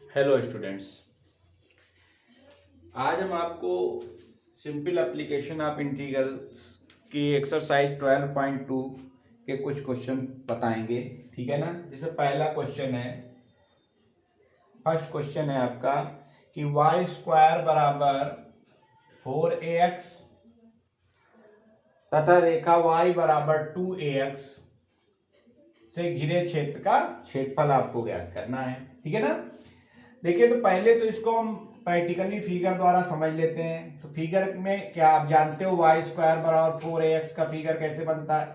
Hello students, आज हम आपको सिंपल एप्लीकेशन ऑफ इंटीग्रल्स की एक्सरसाइज 12.2 के कुछ क्वेश्चन बताएंगे। ठीक है ना। जैसे पहला क्वेश्चन है, फर्स्ट क्वेश्चन है आपका कि वाई स्क्वायर बराबर 4ax तथा रेखा y बराबर 2ax से घिरे क्षेत्र का क्षेत्रफल आपको ज्ञात करना है। ठीक है ना। देखिए, तो पहले तो इसको हम प्रैक्टिकली फिगर द्वारा समझ लेते हैं। तो फिगर में क्या आप जानते हो, वाई स्क्वायर बराबर 4ax का फिगर कैसे बनता है?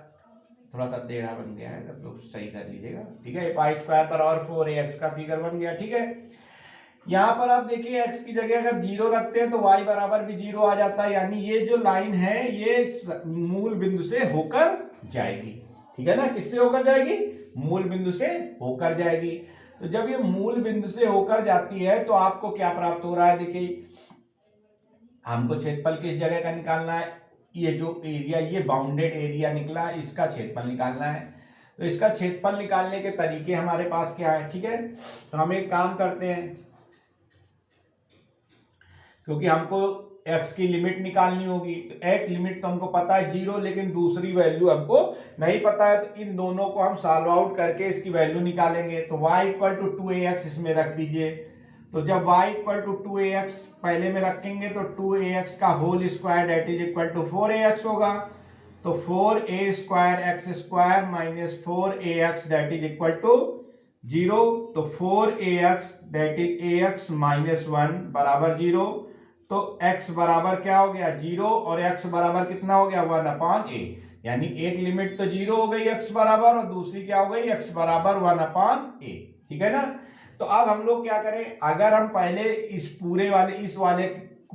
थोड़ा सा टेढ़ा बन गया है, तो सही कर लीजिएगा। ठीक है, वाई स्क्वायर बराबर 4ax का फिगर बन गया। ठीक है, यहाँ पर आप देखिए x की जगह अगर 0 रखते हैं तो y बराबर भी 0 आ जाता है, यानी ये जो लाइन है ये मूल बिंदु से होकर जाएगी। ठीक है ना। किससे होकर जाएगी? मूल बिंदु से होकर जाएगी। तो जब ये मूल बिंदु से होकर जाती है तो आपको क्या प्राप्त हो रहा है? देखिए, हमको क्षेत्रफल किस जगह का निकालना है? ये जो एरिया, ये बाउंडेड एरिया निकला, इसका क्षेत्रफल निकालना है। तो इसका क्षेत्रफल निकालने के तरीके हमारे पास क्या है? ठीक है, तो हम एक काम करते हैं, क्योंकि हमको x की लिमिट निकालनी होगी। तो एक लिमिट तो हमको पता है 0, लेकिन दूसरी वैल्यू हमको नहीं पता है। तो इन दोनों को हम सॉल्व आउट करके इसकी वैल्यू निकालेंगे। तो y इक्वल टू 2ax इसमें रख दीजिए। तो जब y इक्वल टू 2ax पहले में रखेंगे तो 2ax का whole square that is equal to 4ax होगा। तो 4a square x square minus 4ax that is equal to 0। तो 4ax that is ax minus 1 बराबर 0। तो x बराबर क्या हो गया? 0, और x बराबर कितना हो गया? 1/a। यानी एक लिमिट तो 0 हो गई x बराबर, और दूसरी क्या हो गई? x बराबर 1/a। ठीक है ना। तो अब हम लोग क्या करें? अगर हम पहले इस पूरे वाले, इस वाले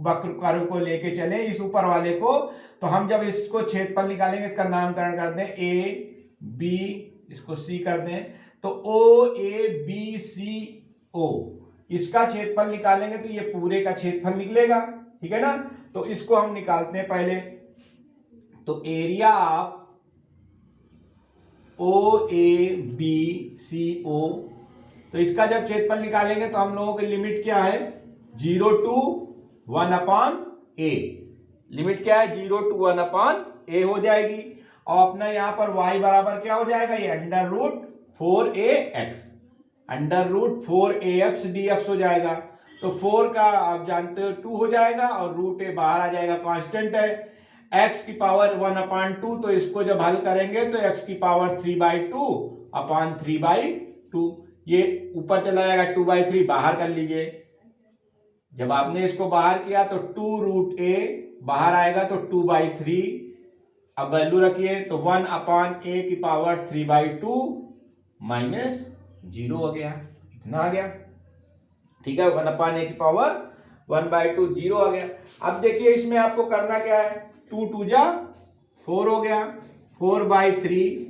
वक्र को लेके चले, इस ऊपर वाले को, तो हम जब इसको क्षेत्रफल निकालेंगे, इसका नामकरण कर दें a b, इसको c कर दें, तो o a b c o, इसका क्षेत्रफल निकालेंगे तो ये पूरे का क्षेत्रफल निकलेगा। ठीक है ना। तो इसको हम निकालते हैं पहले। तो area of O A B C O, तो इसका जब क्षेत्रफल निकालेंगे तो हम लोगों की लिमिट क्या है? 0 to 1/a। लिमिट क्या है? 0 to 1/a हो जाएगी। और अपना यहां पर y बराबर क्या हो जाएगा? ये under root 4ax, under root 4ax dx हो जाएगा। तो 4 का आप जानते हो 2 हो जाएगा, और रूट a बाहर आ जाएगा, कांस्टेंट है। x की पावर 1/2, तो इसको जब हल करेंगे तो x की पावर 3/2 अपॉन 3/2, ये ऊपर चला जाएगा, 2/3 बाहर कर लीजिए। जब आपने इसको बाहर किया तो 2 रूट a बाहर आएगा, तो 2/3। अब वैल्यू रखिए, तो 1/a की पावर 3/2 माइनस 0 हो गया, इतना आ गया। ठीक है, 1/a की पावर 1/2 0 आ गया। अब देखिए, इसमें आपको करना क्या है? 2 2 जा 4 हो गया, 4/3,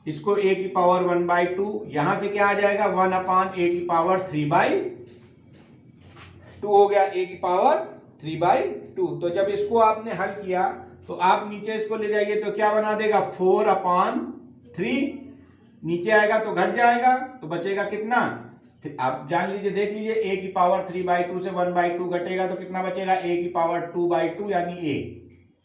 इसको a की पावर 1/2, यहां से क्या आ जाएगा? 1/a की पावर 3/2 हो गया, a की पावर 3/2। तो जब इसको आपने हल किया तो आप नीचे इसको ले जाइए, तो क्या बना देगा? 4/3, नीचे आएगा तो घट जाएगा, तो बचेगा कितना? आप जान लीजिए, देख लीजिए, a की पावर 3/2 से 1/2 घटेगा तो कितना बचेगा? a की पावर 2/2, यानी a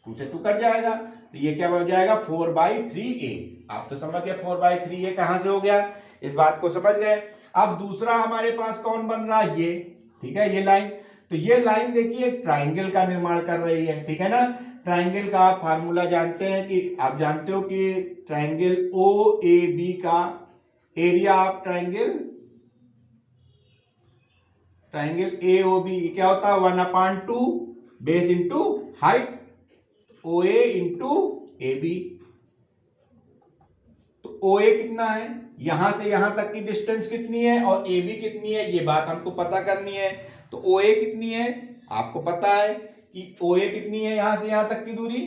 2 से 2 कट जाएगा, तो ये क्या बच जाएगा? 4/3a। आप तो समझ गए 4/3a कहां से हो गया, इस बात को समझ गए। अब दूसरा हमारे पास कौन बन रहा है? ये। ठीक है, ये लाइन। तो ये लाइन देखिए ट्राइंगल का निर्माण कर रही है। ठीक है ना। ट्राइंगल का आप फार्मूला जानते हैं कि आप जानते हो कि ट्राइंगल ओ ए बी का area of triangle A O B क्या होता है? 1/2 base into height, O A into A B. तो ओ ए कितना है? यहां से यहां तक की डिस्टेंस कितनी है, और ए बी कितनी है, ये बात हमको पता करनी है। तो ओ ए कितनी है? आपको पता है कि ओ ए कितनी है, यहां से यहां तक की दूरी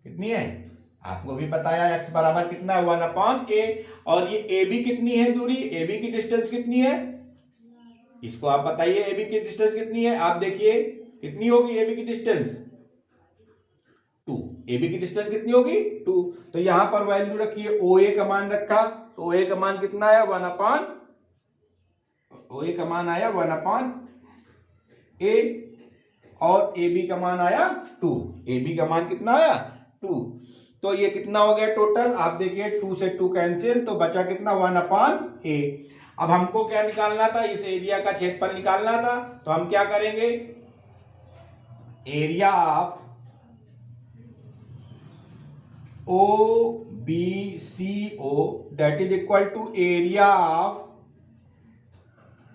कितनी है? आपको भी बताया x बराबर कितना है? 1/a। और ये ए बी कितनी है दूरी? ए बी की डिस्टेंस कितनी है? इसको आप बताइए, ए बी की डिस्टेंस कितनी है? आप देखिए कितनी होगी ए बी की डिस्टेंस? 2। ए बी की डिस्टेंस कितनी होगी? 2। तो यहां पर वैल्यू रखिए, ओ ए का मान रखा, तो ओ ए का मान कितना है? ओ ए का मान आया 1/a और ए बी का मान आया 2। ए बी का मान कितना आया 2। तो ये कितना हो गया टोटल, आप देखिए 2 से 2 कैंसिल, तो बचा कितना 1/a। अब हमको क्या निकालना था, इस एरिया का क्षेत्रफल निकालना था, तो हम क्या करेंगे, area of OBCO that is equal to area of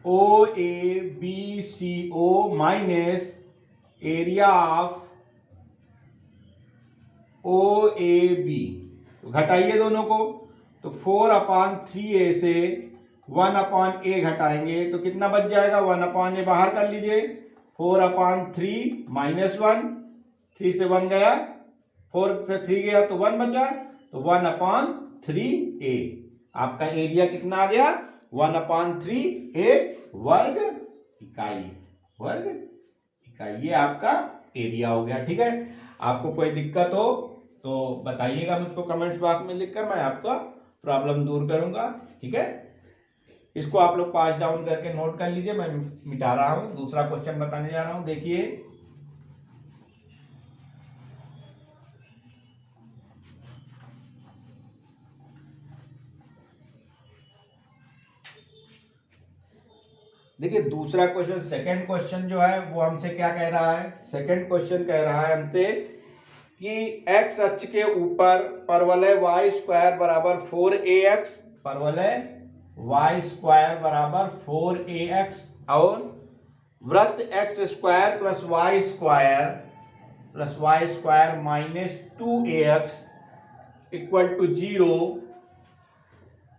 OABCO minus area of OAB। तो घटाइए दोनों को, तो 4/3a से 1/a घटाएंगे तो कितना बच जाएगा, 1/a बाहर कर लीजिए, 4/3 -1, 3 से 1 गया, 4 से 3 गया तो 1 बचा, तो 1/3a। आपका एरिया कितना आ गया 1/3a वर्ग इकाई। वर्ग इकाई ये आपका एरिया हो गया। ठीक है, आपको कोई दिक्कत हो तो बताइएगा मुझको कमेंट्स बॉक्स में लिखकर, मैं आपका प्रॉब्लम दूर करूंगा। ठीक है, इसको आप लोग पास डाउन करके नोट कर लीजिए, मैं मिटा रहा हूं, दूसरा क्वेश्चन बताने जा रहा हूं। देखिए देखिए दूसरा क्वेश्चन, सेकंड क्वेश्चन जो है वो हमसे क्या कह रहा है, सेकंड क्वेश्चन कह रहा है हमसे कि x अक्ष के ऊपर परवलय y² बराबर 4ax, परवलय y² बराबर 4ax और वृत्त x² plus y² minus 2ax equal to 0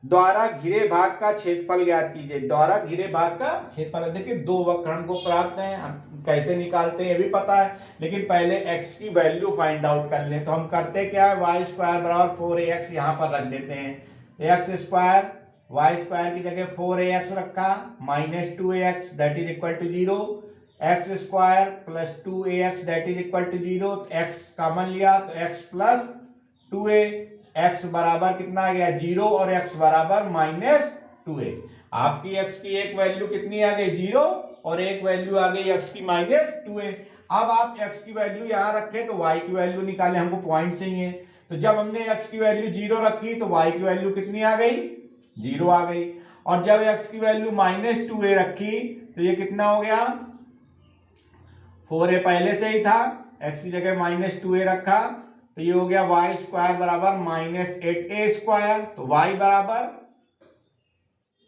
द्वारा घिरे भाग का क्षेत्रफल ज्ञात कीजिए। द्वारा घिरे भाग का क्षेत्रफल, देखिए दो वक्रखंड को प्राप्त है, हम कैसे निकालते हैं ये भी पता है, लेकिन पहले x की वैल्यू फाइंड आउट कर लें। तो हम करते क्या है, y² बराबर 4ax यहाँ पर रख देते हैं, x² y² की जगह 4ax रखा minus 2ax that is equal to 0, x² plus 2ax that is equal to 0, x common लिया तो x प्लस 2a, x बराबर कितना आ गया 0 और x बराबर -2a। आपकी x की एक वैल्यू कितनी आ गई 0 और एक वैल्यू आ गई x की -2a। अब आप x की वैल्यू यहाँ रखें तो y की वैल्यू निकालें, हमको पॉइंट चाहिए। तो जब हमने x की वैल्यू 0 रखी तो y की वैल्यू कितनी आ गई 0 आ गई, और जब x की वैल्यू -2a रखी तो ये कितना हो गया, 4a पहले से ही था, x की जगह -2a रखा तो ये हो गया y² बराबर -8a², तो y बराबर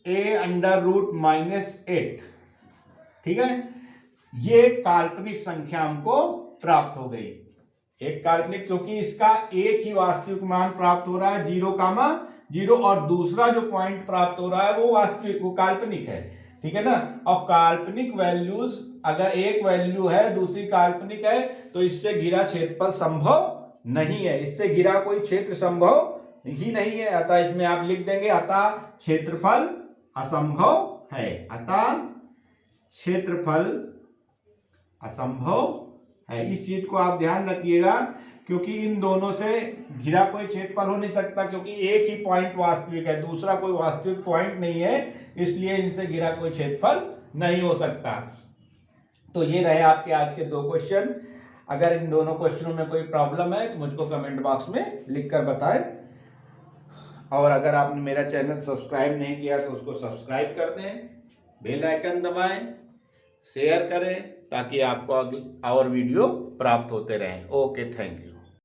a√-8। ठीक है, ये काल्पनिक संख्या हमको प्राप्त हो गई, एक काल्पनिक, क्योंकि इसका एक ही वास्तविक मान प्राप्त हो रहा है 0,0 और दूसरा जो पॉइंट प्राप्त हो रहा है वो वास्तविक, वो काल्पनिक है। ठीक है ना, और काल्पनिक वैल्यूज अगर एक वैल्यू है दूसरी काल्पनिक है तो इससे घिरा क्षेत्रफल संभव नहीं है, इससे घिरा कोई क्षेत्र संभव ही नहीं है। अतः इसमें आप लिख देंगे अतः क्षेत्रफल असंभव है, अतः क्षेत्रफल असंभव है। इस चीज को आप ध्यान रखिएगा, क्योंकि इन दोनों से घिरा कोई क्षेत्रफल हो नहीं सकता, क्योंकि एक ही पॉइंट वास्तविक है, दूसरा कोई वास्तविक पॉइंट नहीं है, इसलिए इनसे घिरा कोई क्षेत्रफल नहीं हो सकता। तो ये रहे आपके आज के दो क्वेश्चन। अगर इन दोनों क्वेश्चनों में कोई प्रॉब्लम है तो मुझको कमेंट बॉक्स में लिखकर बताएं, और अगर आपने मेरा चैनल सब्सक्राइब नहीं किया तो उसको सब्सक्राइब कर दें, बेल आइकन दबाएं, शेयर करें, ताकि आपको और वीडियो प्राप्त होते रहें। Okay, thank you.